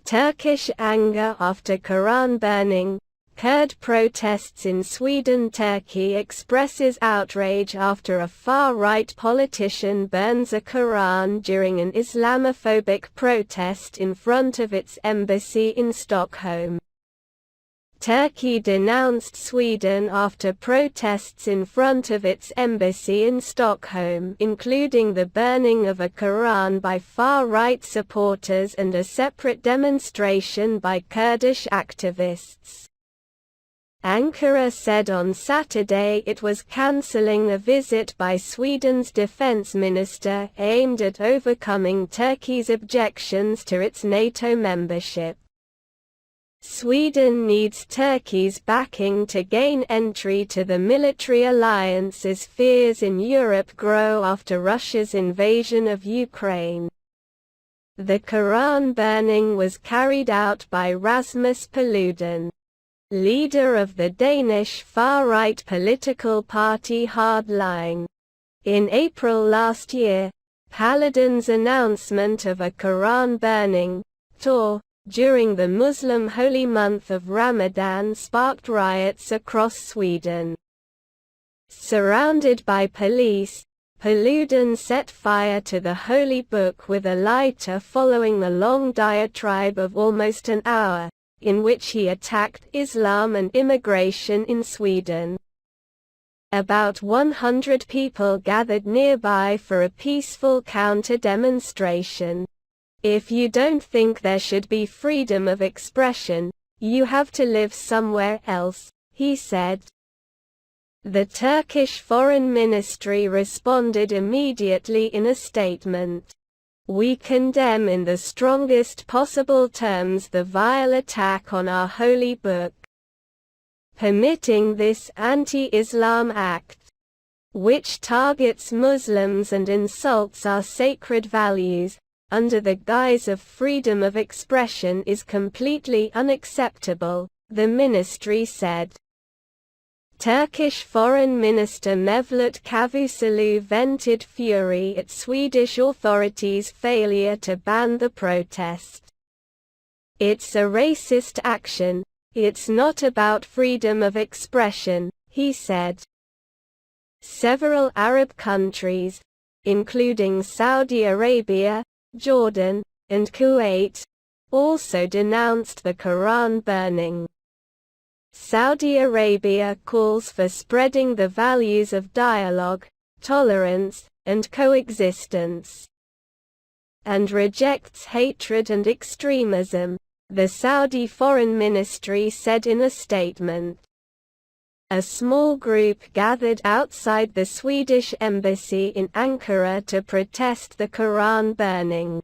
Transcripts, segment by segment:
Turkish anger after Quran burning. Kurd protests in Sweden. Turkey expresses outrage after a far-right politician burns a Quran during an Islamophobic protest in front of its embassy in Stockholm. Turkey denounced Sweden after protests in front of its embassy in Stockholm, including the burning of a Quran by far-right supporters and a separate demonstration by Kurdish activists. Ankara said on Saturday it was cancelling a visit by Sweden's defense minister aimed at overcoming Turkey's objections to its NATO membership. Sweden needs Turkey's backing to gain entry to the military alliance as fears in Europe grow after Russia's invasion of Ukraine. The Quran burning was carried out by Rasmus Paludan, leader of the Danish far-right political party Hardline. In April last year, Paludan's announcement of a Quran burning tour during the Muslim holy month of Ramadan sparked riots across Sweden. Surrounded by police, Paludan set fire to the holy book with a lighter following a long diatribe of almost an hour, in which he attacked Islam and immigration in Sweden. About 100 people gathered nearby for a peaceful counter-demonstration. "If you don't think there should be freedom of expression, you have to live somewhere else," he said. The Turkish Foreign Ministry responded immediately in a statement. "We condemn in the strongest possible terms the vile attack on our holy book. Permitting this anti-Islam act, which targets Muslims and insults our sacred values, under the guise of freedom of expression is completely unacceptable," the ministry said. Turkish Foreign Minister Mevlut Cavusoglu vented fury at Swedish authorities' failure to ban the protest. "It's a racist action, it's not about freedom of expression," he said. Several Arab countries, including Saudi Arabia, Jordan, and Kuwait, also denounced the Quran burning. Saudi Arabia calls for spreading the values of dialogue, tolerance, and coexistence, and rejects hatred and extremism, the Saudi Foreign Ministry said in a statement. A small group gathered outside the Swedish embassy in Ankara to protest the Quran burning.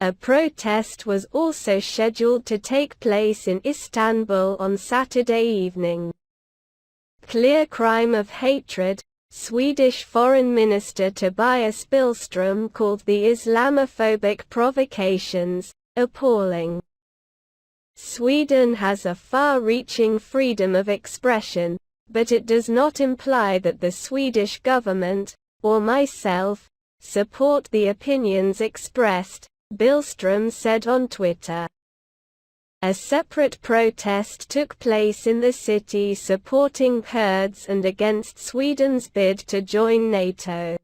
A protest was also scheduled to take place in Istanbul on Saturday evening. "Clear crime of hatred," Swedish Foreign Minister Tobias Billström called the Islamophobic provocations appalling. Sweden has a far-reaching freedom of expression, but it does not imply that the Swedish government, or myself, support the opinions expressed, Billström said on Twitter. A separate protest took place in the city supporting Kurds and against Sweden's bid to join NATO.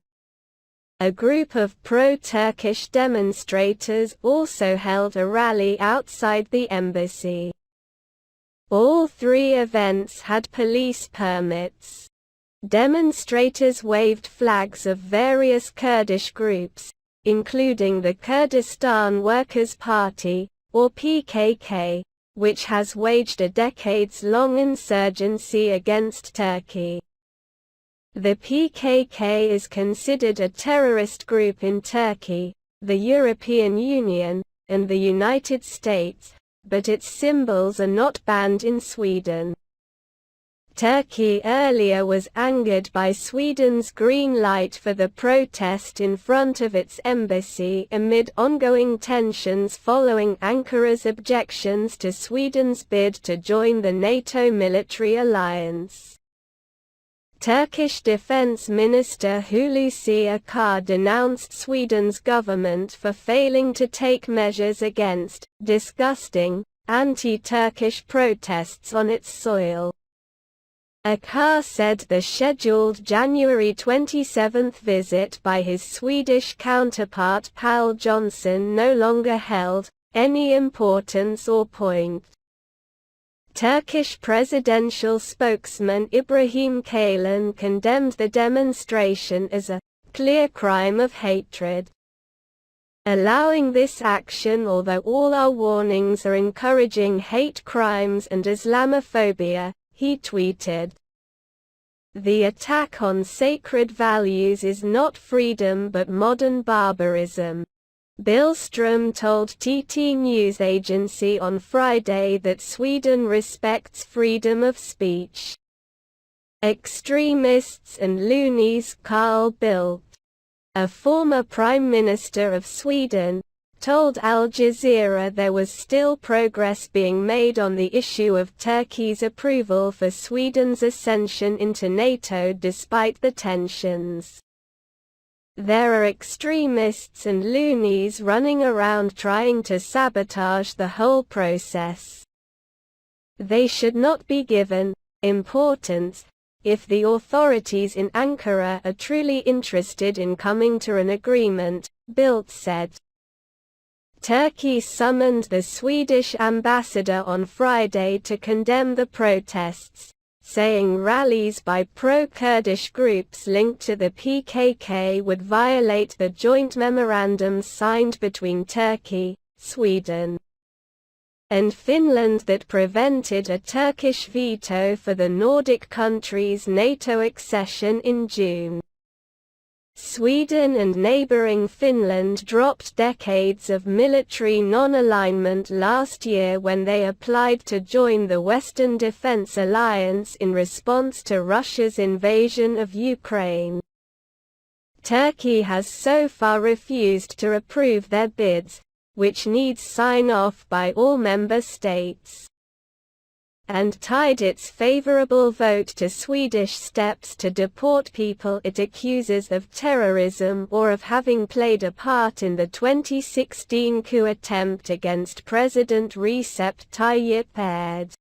A group of pro-Turkish demonstrators also held a rally outside the embassy. All three events had police permits. Demonstrators waved flags of various Kurdish groups, including the Kurdistan Workers' Party, or PKK, which has waged a decades-long insurgency against Turkey. The PKK is considered a terrorist group in Turkey, the European Union, and the United States, but its symbols are not banned in Sweden. Turkey earlier was angered by Sweden's green light for the protest in front of its embassy amid ongoing tensions following Ankara's objections to Sweden's bid to join the NATO military alliance. Turkish Defense Minister Hulusi Akar denounced Sweden's government for failing to take measures against disgusting anti-Turkish protests on its soil. Akar said the scheduled January 27 visit by his Swedish counterpart Pål Johnson no longer held any importance or point. Turkish presidential spokesman Ibrahim Kalin condemned the demonstration as a clear crime of hatred. Allowing this action, although all our warnings are encouraging hate crimes and Islamophobia, he tweeted. The attack on sacred values is not freedom but modern barbarism. Billström told TT News Agency on Friday that Sweden respects freedom of speech. Extremists and loonies. Carl Bildt, a former Prime Minister of Sweden, told Al Jazeera there was still progress being made on the issue of Turkey's approval for Sweden's ascension into NATO despite the tensions. There are extremists and loonies running around trying to sabotage the whole process. They should not be given importance. If the authorities in Ankara are truly interested in coming to an agreement, Bildt said. Turkey summoned the Swedish ambassador on Friday to condemn the protests, saying rallies by pro-Kurdish groups linked to the PKK would violate the joint memorandum signed between Turkey, Sweden, and Finland that prevented a Turkish veto for the Nordic countries' NATO accession in June. Sweden and neighboring Finland dropped decades of military non-alignment last year when they applied to join the Western Defense Alliance in response to Russia's invasion of Ukraine. Turkey has so far refused to approve their bids, which needs sign-off by all member states, and tied its favorable vote to Swedish steps to deport people it accuses of terrorism or of having played a part in the 2016 coup attempt against President Recep Tayyip Erdogan.